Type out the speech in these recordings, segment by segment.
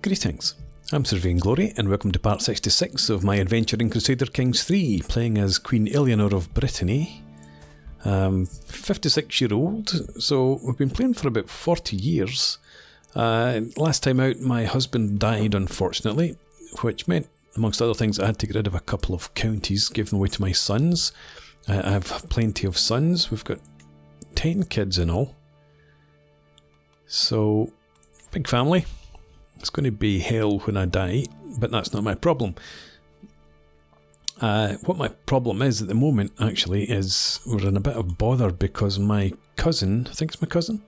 Greetings, I'm Sir Vainglory and welcome to part 66 of my adventure in Crusader Kings 3, playing as Queen Eleanor of Brittany. 56-year-old, so we've been playing for about 40 years. Last time out my husband died, unfortunately, which meant, amongst other things, I had to get rid of a couple of counties, give them away to my sons. I have plenty of sons, we've got 10 kids in all. So, big family. It's going to be hell when I die, but that's not my problem. What my problem is at the moment, actually, is we're in a bit of bother because my cousin, I think it's my cousin,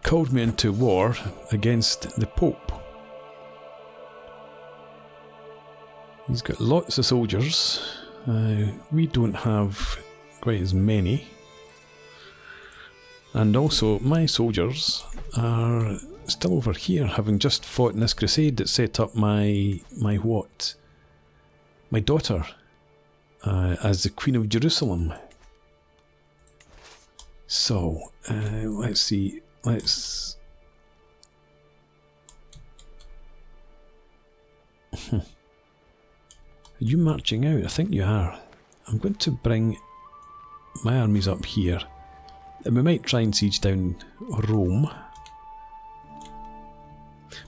called me into war against the Pope. He's got lots of soldiers. We don't have quite as many. And also, my soldiers are still over here, having just fought in this crusade that set up my what? My daughter as the Queen of Jerusalem. So, let's see, Are you marching out? I think you are. I'm going to bring my armies up here. And we might try and siege down Rome.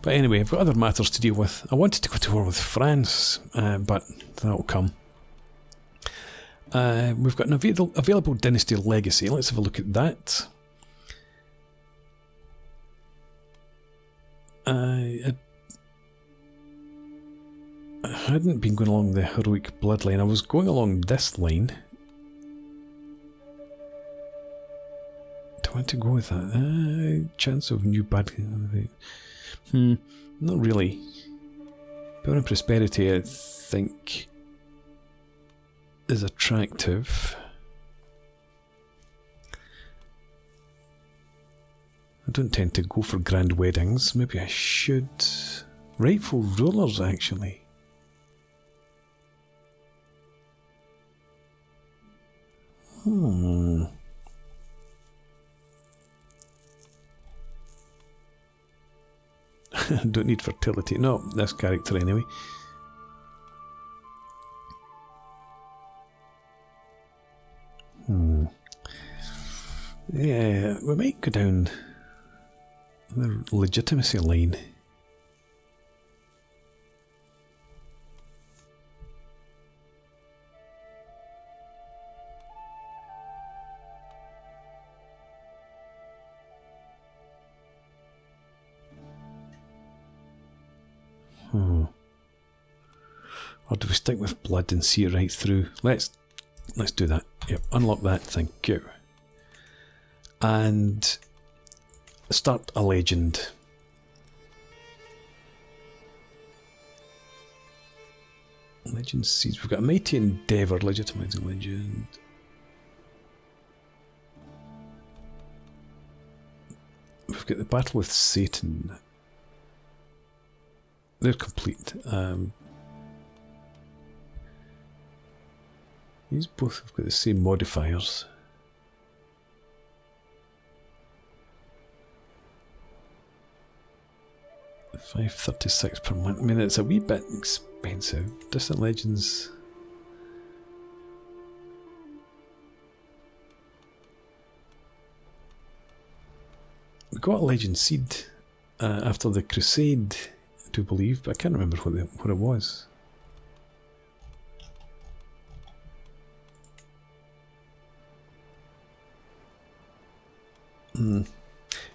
But anyway, I've got other matters to deal with. I wanted to go to war with France, but that'll come. We've got an available dynasty legacy. Let's have a look at that. I hadn't been going along the heroic bloodline. I was going along this line. Do I want to go with that? Chance of new bad... not really. Power and prosperity, I think, is attractive. I don't tend to go for grand weddings. Maybe I should. Rightful rulers, actually. Don't need fertility. No, this character anyway. Yeah, we might go down the legitimacy line. Or do we stick with blood and see it right through? Let's do that. Yep, unlock that, thank you. And start a legend. Legend seeds. We've got a mighty endeavour, legitimizing legend. We've got the battle with Satan. They're complete. These both have got the same modifiers. $5.36 per month. I mean, it's a wee bit expensive. Distant Legends. We got a Legend Seed after the Crusade, I do believe, but I can't remember what it was.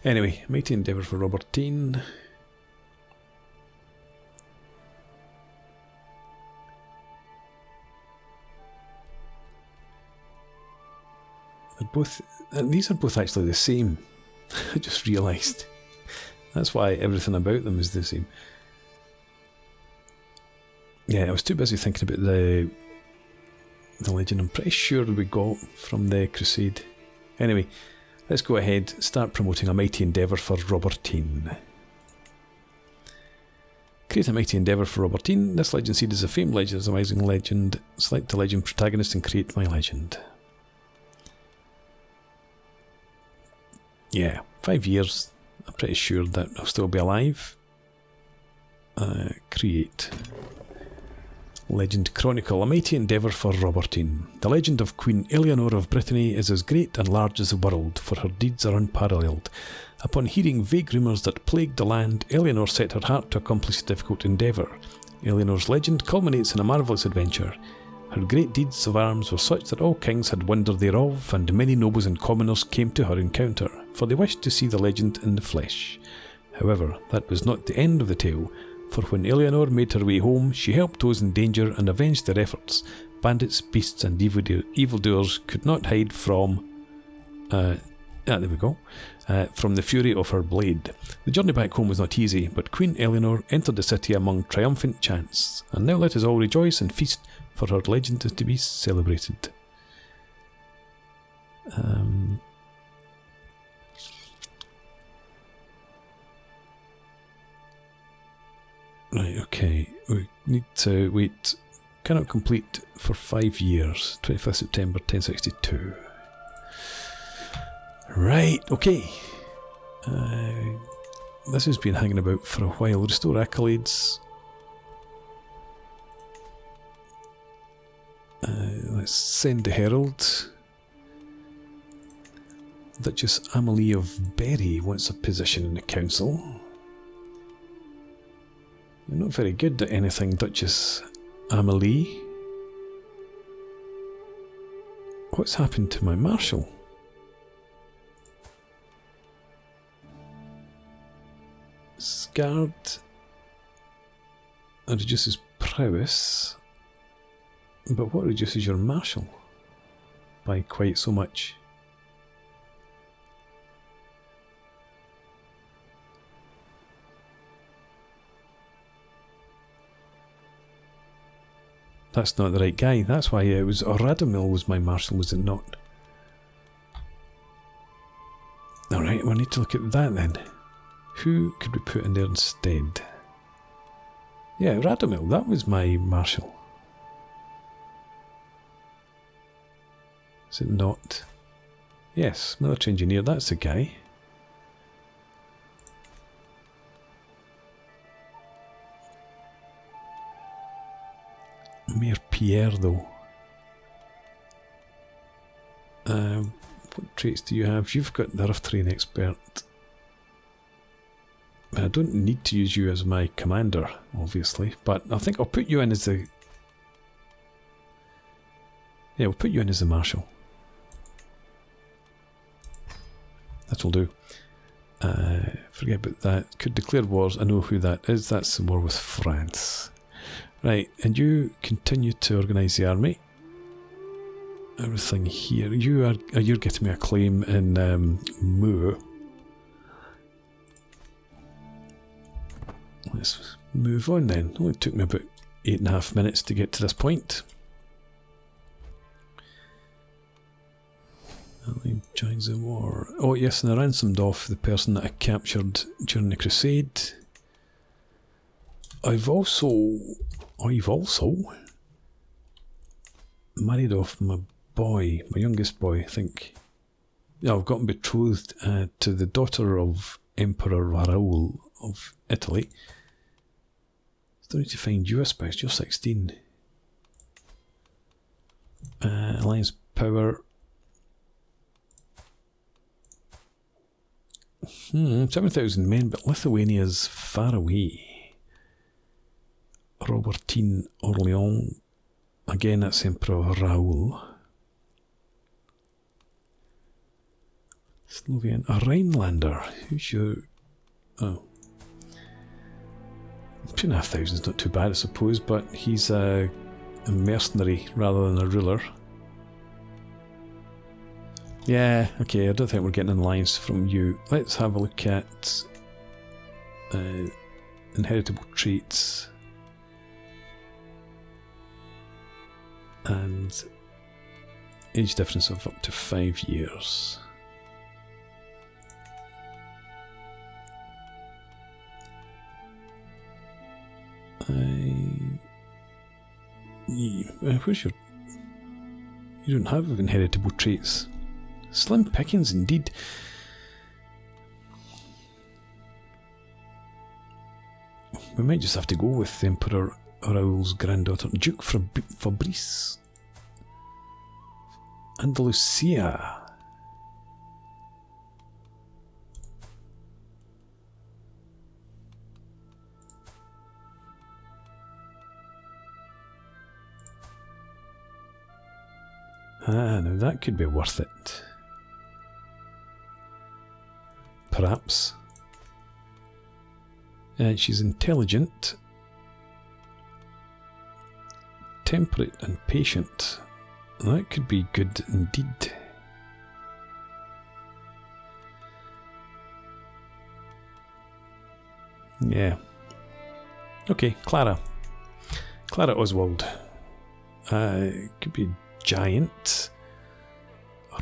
Anyway, mighty endeavour for Robertine. They're both, these are both actually the same. I just realised. That's why everything about them is the same. Yeah, I was too busy thinking about the legend. I'm pretty sure we got from the Crusade. Anyway, let's go ahead, start promoting a mighty endeavour for Robertine. Create a mighty endeavour for Robertine. This legend seed is a famed legendizing legend. Select the legend protagonist and create my legend. Yeah, 5 years. I'm pretty sure that I'll still be alive. Create. Legend Chronicle, a mighty endeavour for Robertine. The legend of Queen Eleanor of Brittany is as great and large as the world, for her deeds are unparalleled. Upon hearing vague rumours that plagued the land, Eleanor set her heart to accomplish a difficult endeavour. Eleanor's legend culminates in a marvellous adventure. Her great deeds of arms were such that all kings had wonder thereof, and many nobles and commoners came to her encounter, for they wished to see the legend in the flesh. However, that was not the end of the tale, for when Eleanor made her way home, she helped those in danger and avenged their efforts. Bandits, beasts and evildoers could not hide from... from the fury of her blade. The journey back home was not easy, but Queen Eleanor entered the city among triumphant chants. And now let us all rejoice and feast, for her legend is to be celebrated. Right, okay. We need to wait. Cannot complete for 5 years. 25th September 1062. Right, okay. This has been hanging about for a while. Restore accolades. Let's send the herald. Duchess Amelie of Berry wants a position in the council. You're not very good at anything, Duchess Amelie. What's happened to my marshal? Scarred. That reduces prowess. But what reduces your marshal? By quite so much. That's not the right guy. That's why it was Radamil was my marshal, was it not? Alright, we need to look at that then. Who could we put in there instead? Yeah, Radamil, that was my marshal. Is it not? Yes, military engineer, that's the guy. Mayor Pierre, though. What traits do you have? You've got the rough terrain expert. I don't need to use you as my commander, obviously, but I think I'll put you in as the... Yeah, we'll put you in as the marshal. That'll do. Forget about that. Could declare wars. I know who that is. That's the war with France. Right, and you continue to organise the army. Everything here. You're getting me a claim in Moor. Let's move on then. It only took me about 8.5 minutes to get to this point. Ali joins the war. Oh yes, and I ransomed off the person that I captured during the crusade. I've also married off my boy, my youngest boy, I think. Yeah, I've gotten betrothed to the daughter of Emperor Raul of Italy. Still need to find you a spouse. You're 16. Alliance power. 7,000 men, but Lithuania's far away. Robertine Orleans. Again, that's Emperor Raul. Slovakian. A Rhinelander. Who's your... Oh. 2,500 is not too bad, I suppose, but he's a mercenary rather than a ruler. Yeah, okay, I don't think we're getting an alliance from you. Let's have a look at inheritable traits. And age difference of up to 5 years. Where's your... You don't have inheritable traits. Slim pickings indeed. We might just have to go with Emperor Raul's granddaughter, Duke Fabrice. Andalusia. Ah, now that could be worth it. Perhaps. And she's intelligent, temperate and patient. That could be good indeed. Yeah. Okay, Clara. Clara Oswald. Could be giant,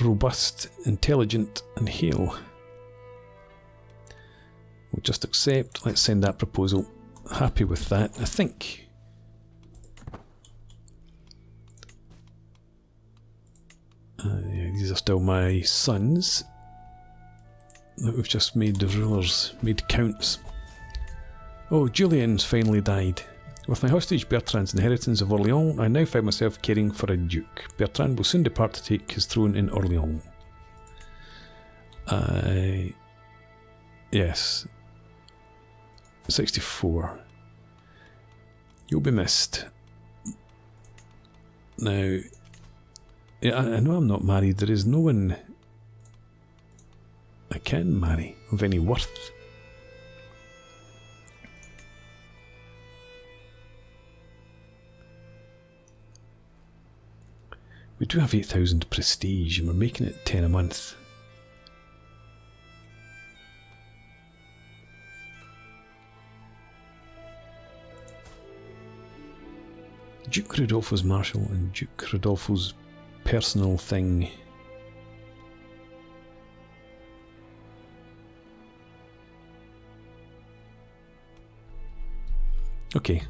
robust, intelligent, and hale. We'll just accept. Let's send that proposal. Happy with that, I think. Yeah, these are still my sons that we've just made the rulers, made counts. Oh, Julian's finally died. With my hostage Bertrand's inheritance of Orleans, I now find myself caring for a duke. Bertrand will soon depart to take his throne in Orleans. Yes. 64. You'll be missed. Now, yeah, I know I'm not married. There is no one I can marry of any worth. We do have 8,000 prestige and we're making it 10 a month. Duke Rodolfo's marshal and Duke Rodolfo's personal thing. Okay.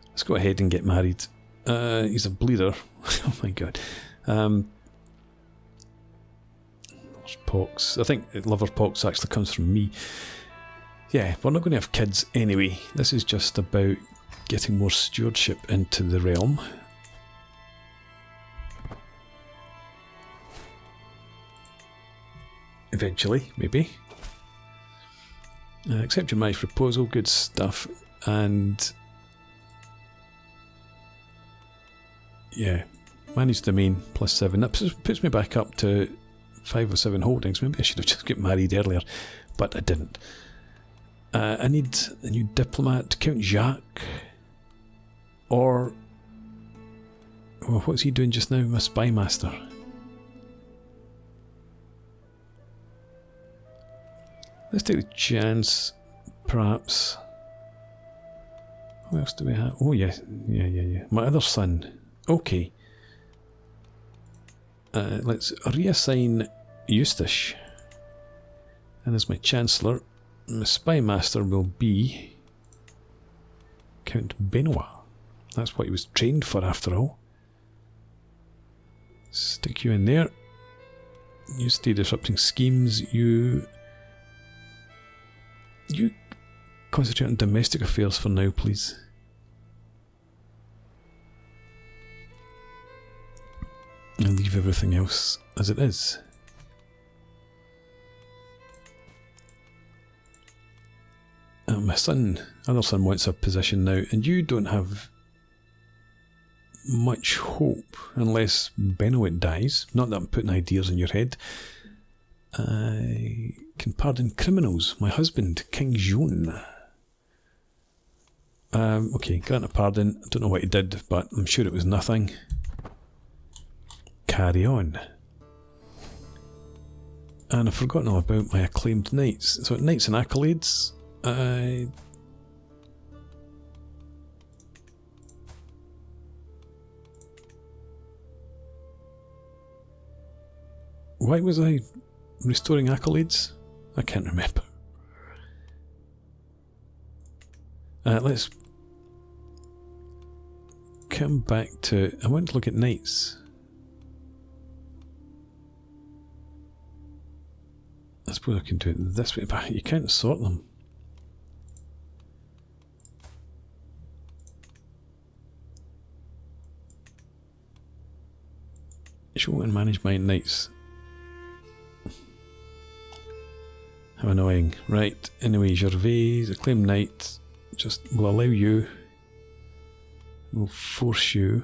Let's go ahead and get married. He's a bleeder. Oh my god. There's pox. I think liver pox actually comes from me. Yeah, we're not going to have kids anyway. This is just about getting more stewardship into the realm. Eventually, maybe. Accept your marriage proposal, good stuff. And yeah, manage domain +7. That puts me back up to 5 or 7 holdings. Maybe I should have just got married earlier, but I didn't. I need a new diplomat, Count Jacques. Or, well, what's he doing just now? My spy master. Let's take the chance, perhaps. What else do we have? Oh, yeah. My other son. Okay. Let's reassign Eustache. And as my Chancellor, my Spy Master will be Count Benoit. That's what he was trained for after all. Stick you in there. You stay disrupting schemes. You concentrate on domestic affairs for now, please. And leave everything else as it is. My other son wants a position now, and you don't have much hope unless Benoit dies. Not that I'm putting ideas in your head. I can pardon criminals. My husband, King Jean. Okay, grant a pardon. I don't know what he did, but I'm sure it was nothing. Carry on. And I've forgotten all about my acclaimed knights. So knights and accolades. Why was I restoring accolades? I can't remember. Let's come back to... I want to look at knights. I suppose I can do it this way, but you can't sort them. Show and manage my knights. How annoying. Right, anyway, Gervais, acclaim knight. Just will allow you. We'll force you.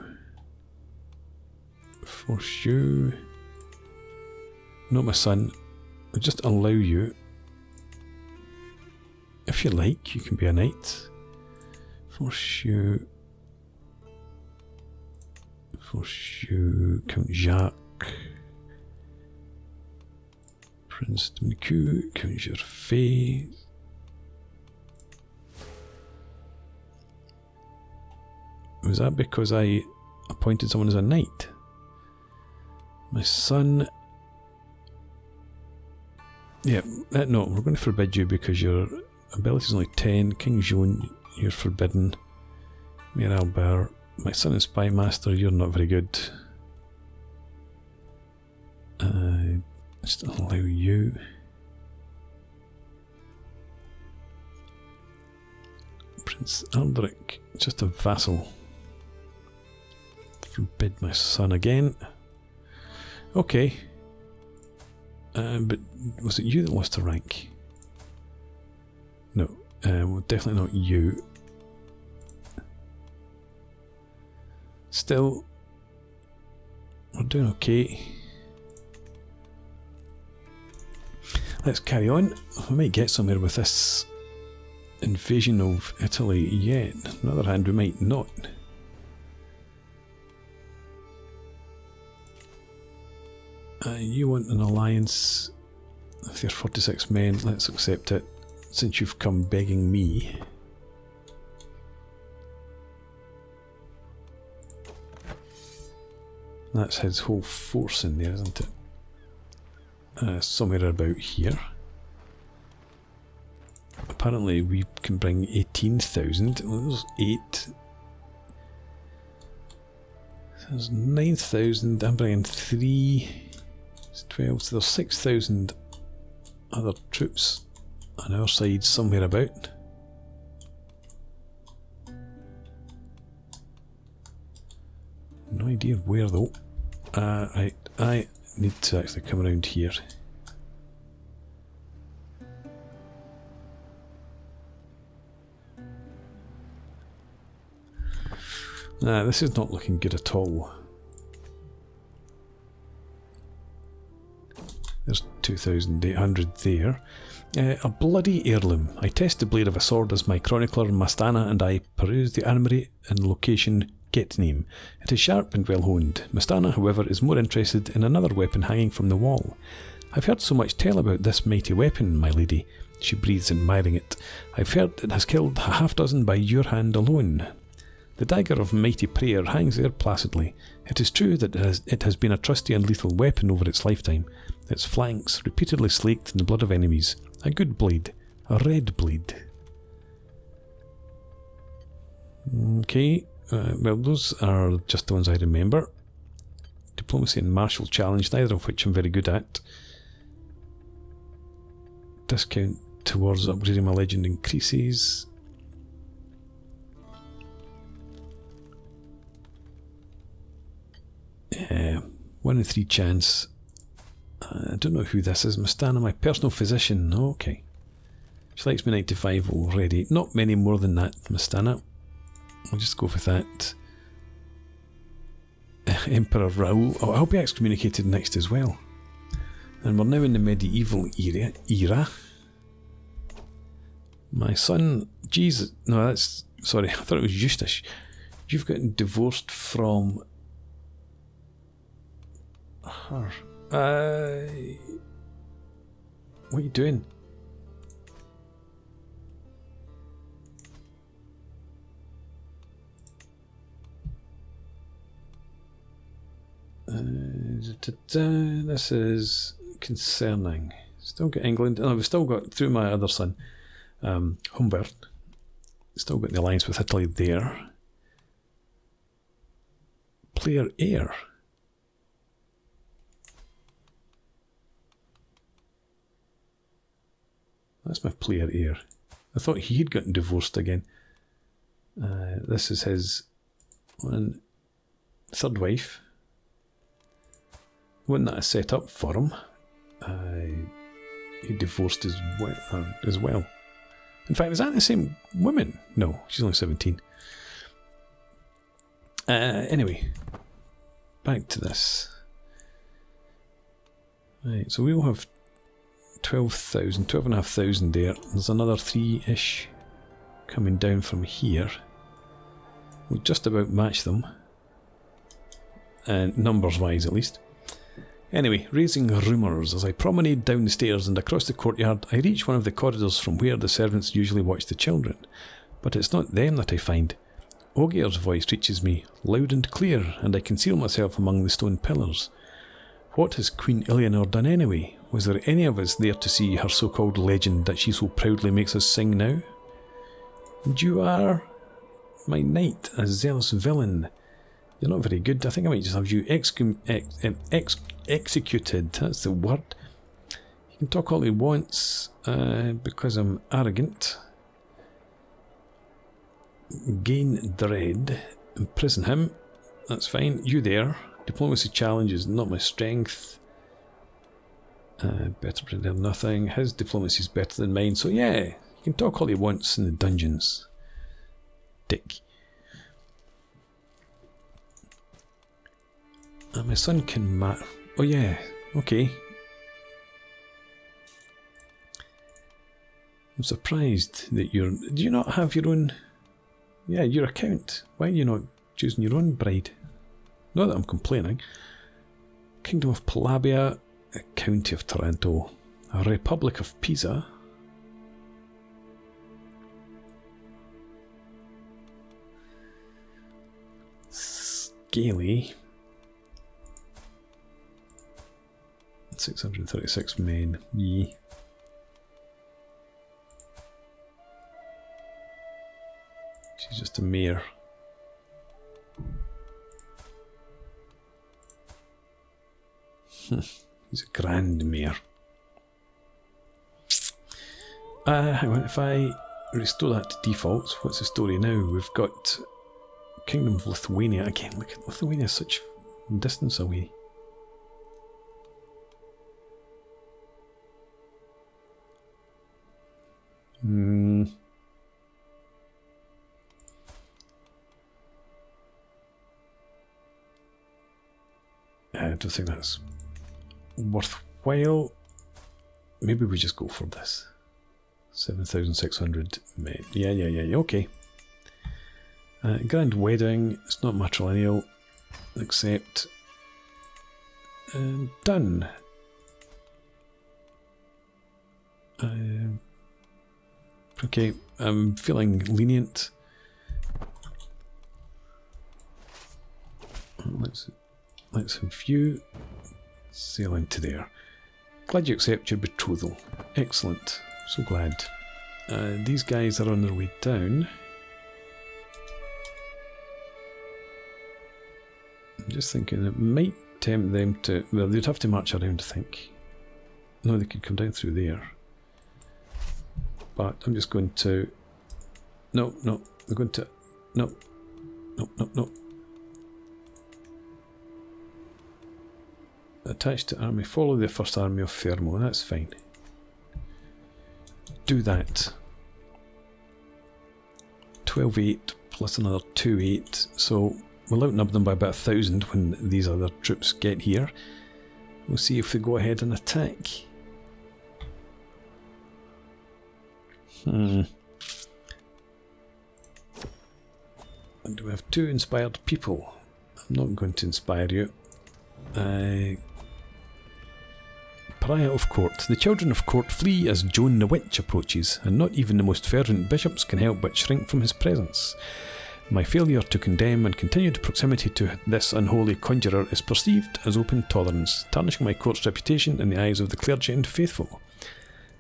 Force you. Not my son. We'll just allow you. If you like, you can be a knight. Force you. Force you. Count Jacques. Prince Dominique. Count Gervais. Was that because I appointed someone as a knight? My son... Yeah, no, we're going to forbid you because your ability is only 10. King Joan, you're forbidden. Mayor Albert, my son is Spy Master, you're not very good. Just allow you. Prince Alderic, just a vassal. Forbid my son again. Okay. But was it you that lost a rank? No, well, definitely not you. Still, we're doing okay. Let's carry on. We might get somewhere with this invasion of Italy yet. On the other hand, we might not. You want an alliance with your 46 men, let's accept it, since you've come begging me. That's his whole force in there, isn't it? Somewhere about here. Apparently we can bring 18,000, there's 8. There's 9,000, I'm bringing 3. 12, so there's 6,000 other troops on our side somewhere about. No idea where though. I need to actually come around here. This is not looking good at all. There's 2,800 there. A bloody heirloom. I test the blade of a sword as my chronicler Mastana and I peruse the armoury and location get name. It is sharp and well honed. Mastana, however, is more interested in another weapon hanging from the wall. I've heard so much tell about this mighty weapon, my lady. She breathes, admiring it. I've heard it has killed a half-dozen by your hand alone. The dagger of mighty prayer hangs there placidly. It is true that it has been a trusty and lethal weapon over its lifetime. Its flanks repeatedly slaked in the blood of enemies. A good blade. A red blade. Okay, well those are just the ones I remember. Diplomacy and martial challenge, neither of which I'm very good at. Discount towards upgrading my legend increases. Yeah, 1 in 3 chance. I don't know who this is. Mastana, my personal physician. Okay. She likes me 95 already. Not many more than that, Mastana. I'll just go with that. Emperor Raul. Oh, I'll be excommunicated next as well. And we're now in the medieval era. My son... Jesus. No, that's... Sorry, I thought it was Eustace. You've gotten divorced from... her. What are you doing? This is concerning. Still got England. Oh, we've still got, through my other son, Humbert, still got the alliance with Italy there. Player heir. That's my player heir. I thought he had gotten divorced again. This is his third wife. one that I set up for him, he divorced as well. In fact, is that the same woman? No, she's only 17. Anyway, back to this. Right, so we'll have 12,000, 12,500 there. There's another 3-ish coming down from here. We'll just about match them. Numbers-wise, at least. Anyway, raising rumours. As I promenade down the stairs and across the courtyard, I reach one of the corridors from where the servants usually watch the children. But it's not them that I find. Ogier's voice reaches me, loud and clear, and I conceal myself among the stone pillars. What has Queen Eleanor done anyway? Was there any of us there to see her so-called legend that she so proudly makes us sing now? And you are my knight, a zealous villain. You're not very good. I think I might just have you executed. That's the word. He can talk all he wants because I'm arrogant. Gain dread. Imprison him. That's fine. You there. Diplomacy challenge is not my strength. Better than nothing. His diplomacy is better than mine. So yeah, he can talk all he wants in the dungeons. Dick. My son can oh yeah, okay. I'm surprised that do you not have your own, yeah, your account? Why are you not choosing your own bride? Not that I'm complaining. Kingdom of Palabia, County of Taranto, Republic of Pisa. Scaly. 636 men. Yeah. She's just a mayor. He's a grand mayor. Hang on, if I restore that to default, what's the story now? We've got Kingdom of Lithuania. Again, look at Lithuania, such distance away. I don't think that's worthwhile. Maybe we just go for this. 7,600 men. Yeah, okay. Grand wedding. It's not matrilineal. Accept. Done. Okay, I'm feeling lenient. Let's have you sail into there. Glad you accept your betrothal. Excellent. So glad. These guys are on their way down. I'm just thinking it might tempt them to... Well, they'd have to march around, I think. No, they could come down through there. But I'm just going to... No. I'm going to... No. Attached to army. Follow the first army of Fermo. That's fine. Do that. 12-8 plus another 2-8. So we'll outnumber them by about 1,000 when these other troops get here. We'll see if they go ahead and attack. And we have 2 inspired people. I'm not going to inspire you. Pariah of court. The children of court flee as Joan the Witch approaches, and not even the most fervent bishops can help but shrink from his presence. My failure to condemn and continued proximity to this unholy conjurer is perceived as open tolerance, tarnishing my court's reputation in the eyes of the clergy and faithful.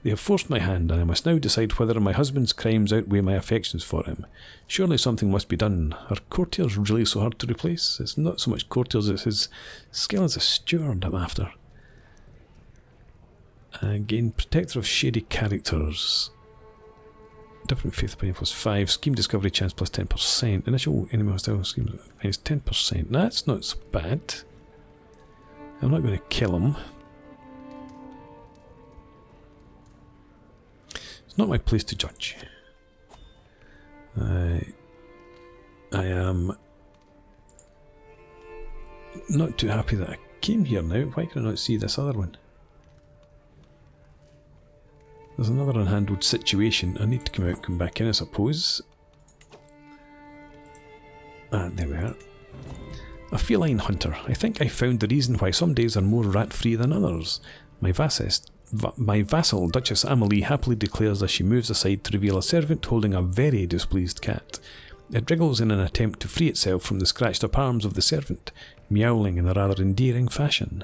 They have forced my hand, and I must now decide whether my husband's crimes outweigh my affections for him. Surely something must be done. Are courtiers really so hard to replace? It's not so much courtiers as his skill as a steward I'm after. Again, protector of shady characters. Different faith opinion plus 5. Scheme discovery chance plus 10%. Initial enemy hostile scheme minus 10%. That's not so bad. I'm not going to kill him. It's not my place to judge. I am not too happy that I came here now. Why can I not see this other one? There's another unhandled situation. I need to come out and come back in, I suppose. And there we are. A feline hunter. I think I found the reason why some days are more rat-free than others. My vassal, Duchess Amelie, happily declares as she moves aside to reveal a servant holding a very displeased cat. It wriggles in an attempt to free itself from the scratched-up arms of the servant, meowling in a rather endearing fashion.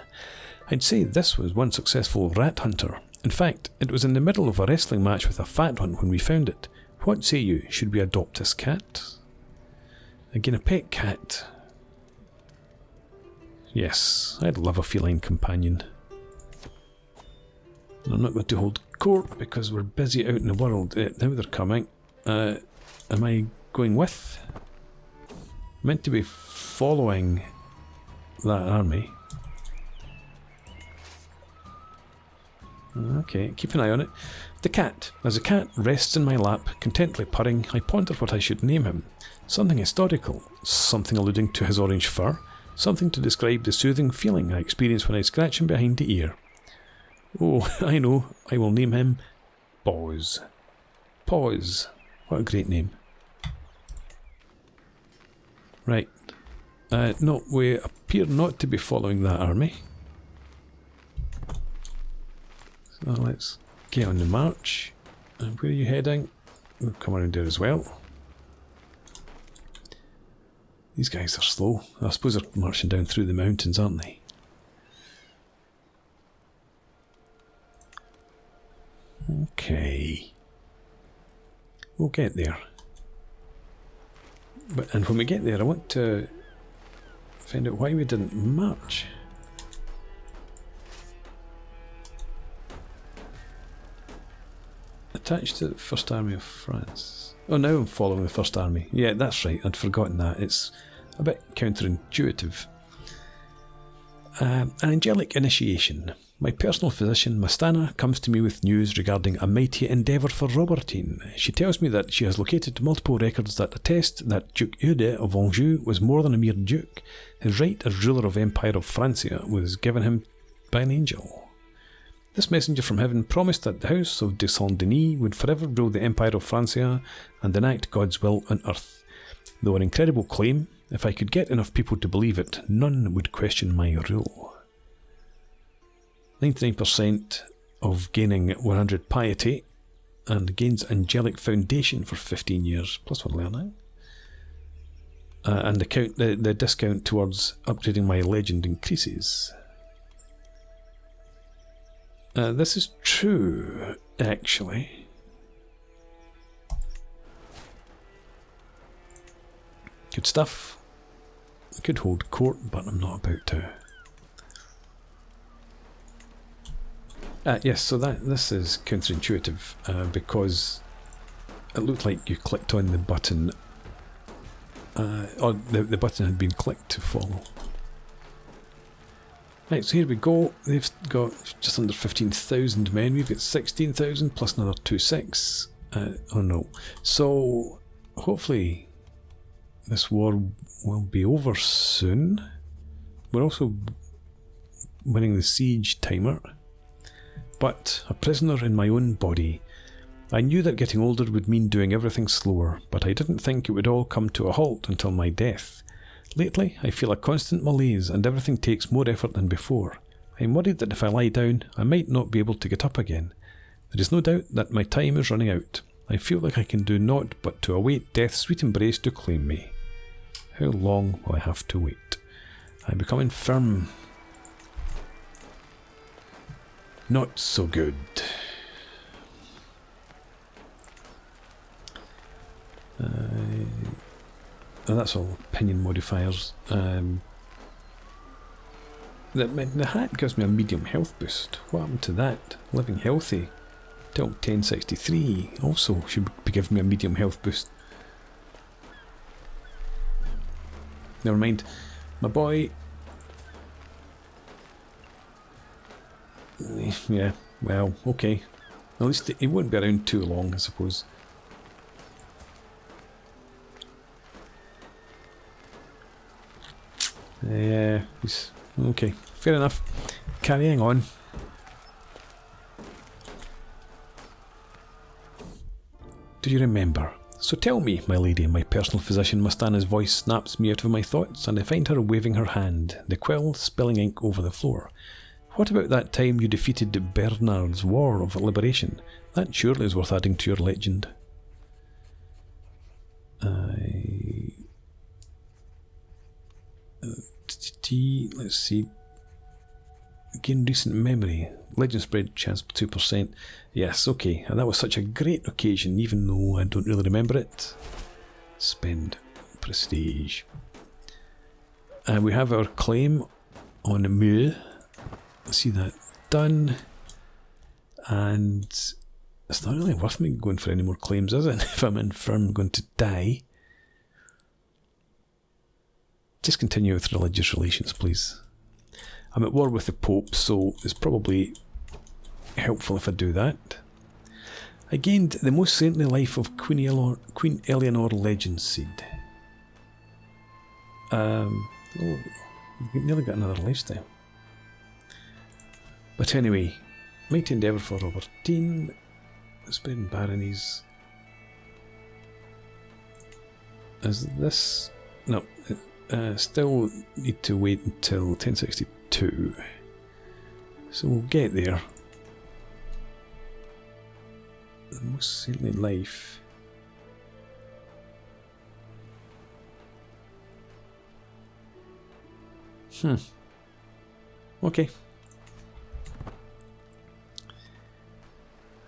I'd say this was one successful rat hunter. In fact, it was in the middle of a wrestling match with a fat one when we found it. What say you? Should we adopt this cat? Again, a pet cat. Yes, I'd love a feline companion. I'm not going to hold court because we're busy out in the world. Now they're coming. Am I going with? Meant to be following that army. Okay, keep an eye on it. The cat. As a cat rests in my lap, contentedly purring, I ponder what I should name him. Something historical, something alluding to his orange fur, something to describe the soothing feeling I experience when I scratch him behind the ear. Oh, I know, I will name him Pause. Pause. What a great name. Right. No, we appear not to be following that army. So let's get on the march. And where are you heading? We'll come around there as well. These guys are slow. I suppose they're marching down through the mountains, aren't they? Okay. We'll get there. And when we get there, I want to find out why we didn't march. Attached to the First Army of France. Oh, now I'm following the First Army. Yeah, that's right. I'd forgotten that. It's a bit counterintuitive. An angelic initiation. My personal physician, Mastana, comes to me with news regarding a mighty endeavour for Robertine. She tells me that she has located multiple records that attest that Duke Eudes of Anjou was more than a mere duke. His right as ruler of Empire of Francia was given him by an angel. This messenger from heaven promised that the house of de Saint-Denis would forever rule the Empire of Francia and enact God's will on earth. Though an incredible claim, if I could get enough people to believe it, none would question my rule. 99% of gaining 100 piety and gains angelic foundation for 15 years, plus we're learning. And the discount towards upgrading my legend increases. This is true, actually. Good stuff. I could hold court, but I'm not about to. Yes, so this is counterintuitive because it looked like you clicked on the button, or the button had been clicked to follow. Right, so here we go. They've got just under 15,000 men. We've got 16,000 plus another 2,600. Oh no. So hopefully this war will be over soon. We're also winning the siege timer. But a prisoner in my own body. I knew that getting older would mean doing everything slower, but I didn't think it would all come to a halt until my death. Lately, I feel a constant malaise and everything takes more effort than before. I'm worried that if I lie down, I might not be able to get up again. There is no doubt that my time is running out. I feel like I can do naught but to await death's sweet embrace to claim me. How long will I have to wait? I become infirm. Not so good. And that's all opinion modifiers. The hat gives me a medium health boost. What happened to that? Living healthy till 1063 also should be giving me a medium health boost. Never mind. My boy Yeah, well, okay. At least he won't be around too long, I suppose. Yeah, okay, fair enough. Carrying on. Do you remember? So tell me, my lady, my personal physician Mustana's voice snaps me out of my thoughts, and I find her waving her hand, the quill spilling ink over the floor. What about that time you defeated Bernard's War of Liberation? That surely is worth adding to your legend. Let's see. Gain recent memory. Legend spread chance 2%. Yes, okay. And that was such a great occasion, even though I don't really remember it. Spend prestige. And we have our claim on Mu. See that done. And it's not really worth me going for any more claims, is it? If I'm infirm, going to die. Just continue with religious relations, please. I'm at war with the Pope, so it's probably helpful if I do that. I gained the most saintly life of Queen Eleanor Legend Seed. We've nearly got another lifestyle. But anyway, mighty endeavour for Robertine. Spreading baronies. Is this... No. Still need to wait until 1062. So we'll get there. The most saintly life. Okay.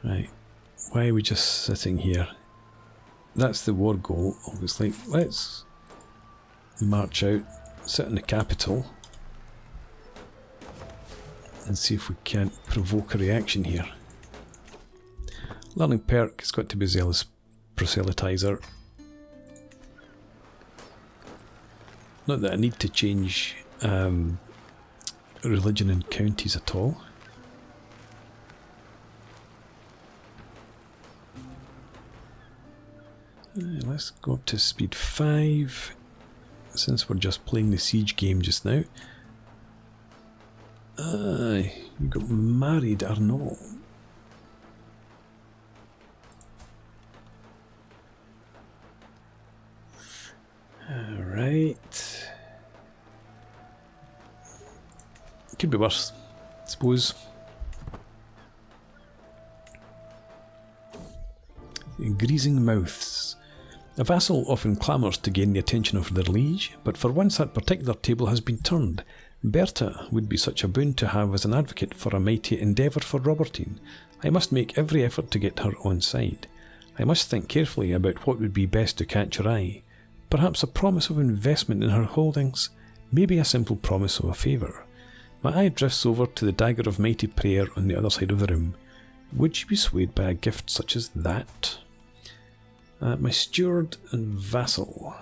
Right. Why are we just sitting here? That's the war goal, obviously. Let's march out, sit in the capital, and see if we can't provoke a reaction here. Learning perk has got to be zealous proselytizer. Not that I need to change religion in counties at all. Let's go up to speed 5. Since we're just playing the siege game just now. You got married, Arnaud. Alright. Could be worse, I suppose. Greasing mouths. A vassal often clamours to gain the attention of their liege, but for once that particular table has been turned. Berta would be such a boon to have as an advocate for a mighty endeavour for Robertine. I must make every effort to get her on side. I must think carefully about what would be best to catch her eye. Perhaps a promise of investment in her holdings, maybe a simple promise of a favour. My eye drifts over to the dagger of mighty prayer on the other side of the room. Would she be swayed by a gift such as that? My steward and vassal.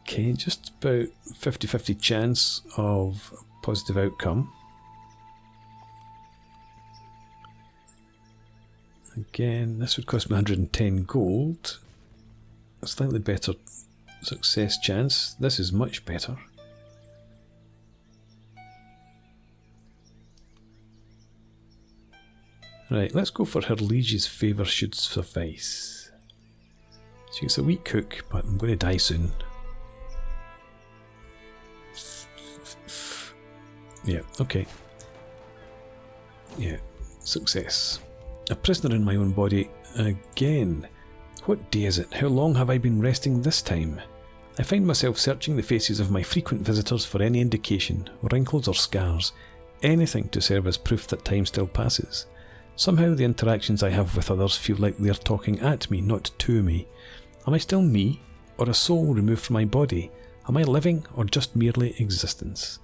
Okay, just about 50-50 chance of positive outcome. Again, this would cost me 110 gold. A slightly better success chance. This is much better. Right, let's go for her liege's favour should suffice. She gets a weak cook, but I'm going to die soon. Yeah, okay. Yeah, success. A prisoner in my own body again. What day is it? How long have I been resting this time? I find myself searching the faces of my frequent visitors for any indication, wrinkles or scars, anything to serve as proof that time still passes. Somehow the interactions I have with others feel like they're talking at me, not to me. Am I still me, or a soul removed from my body? Am I living, or just merely existence?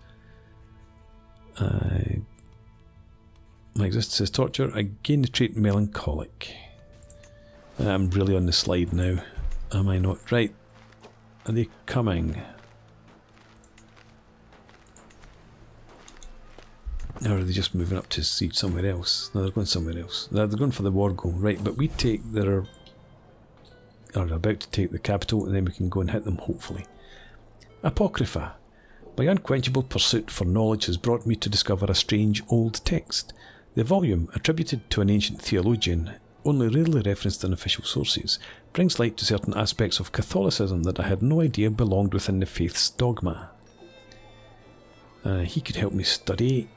My existence is torture. I gain the trait melancholic. I'm really on the slide now. Am I not? Right. Are they coming? Or are they just moving up to siege somewhere else? No, they're going somewhere else. They're going for the war goal, right? But we take their... are about to take the capital, and then we can go and hit them, hopefully. Apocrypha. My unquenchable pursuit for knowledge has brought me to discover a strange old text. The volume, attributed to an ancient theologian, only rarely referenced in official sources, brings light to certain aspects of Catholicism that I had no idea belonged within the faith's dogma. He could help me study.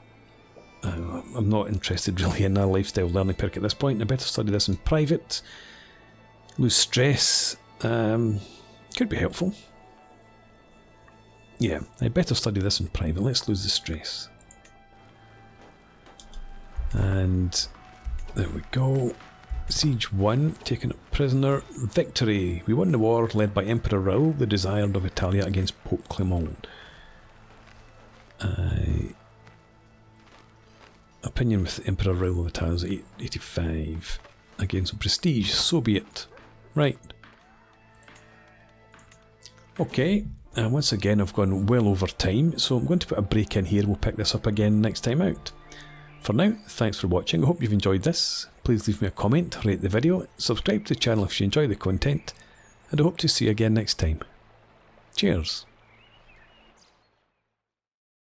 I'm not interested really in a lifestyle learning perk at this point. I better study this in private. Lose stress. Could be helpful. Yeah, I better study this in private. Let's lose the stress. And there we go. Siege 1, taken up prisoner. Victory! We won the war led by Emperor Raul, the Desired of Italia, against Pope Clemens. Opinion with Emperor Raul of Italia is 885. Again, some prestige, so be it. Right. Okay, and once again I've gone well over time, so I'm going to put a break in here. We'll pick this up again next time out. For now, thanks for watching. I hope you've enjoyed this. Please leave me a comment, rate the video, subscribe to the channel if you enjoy the content, and I hope to see you again next time. Cheers.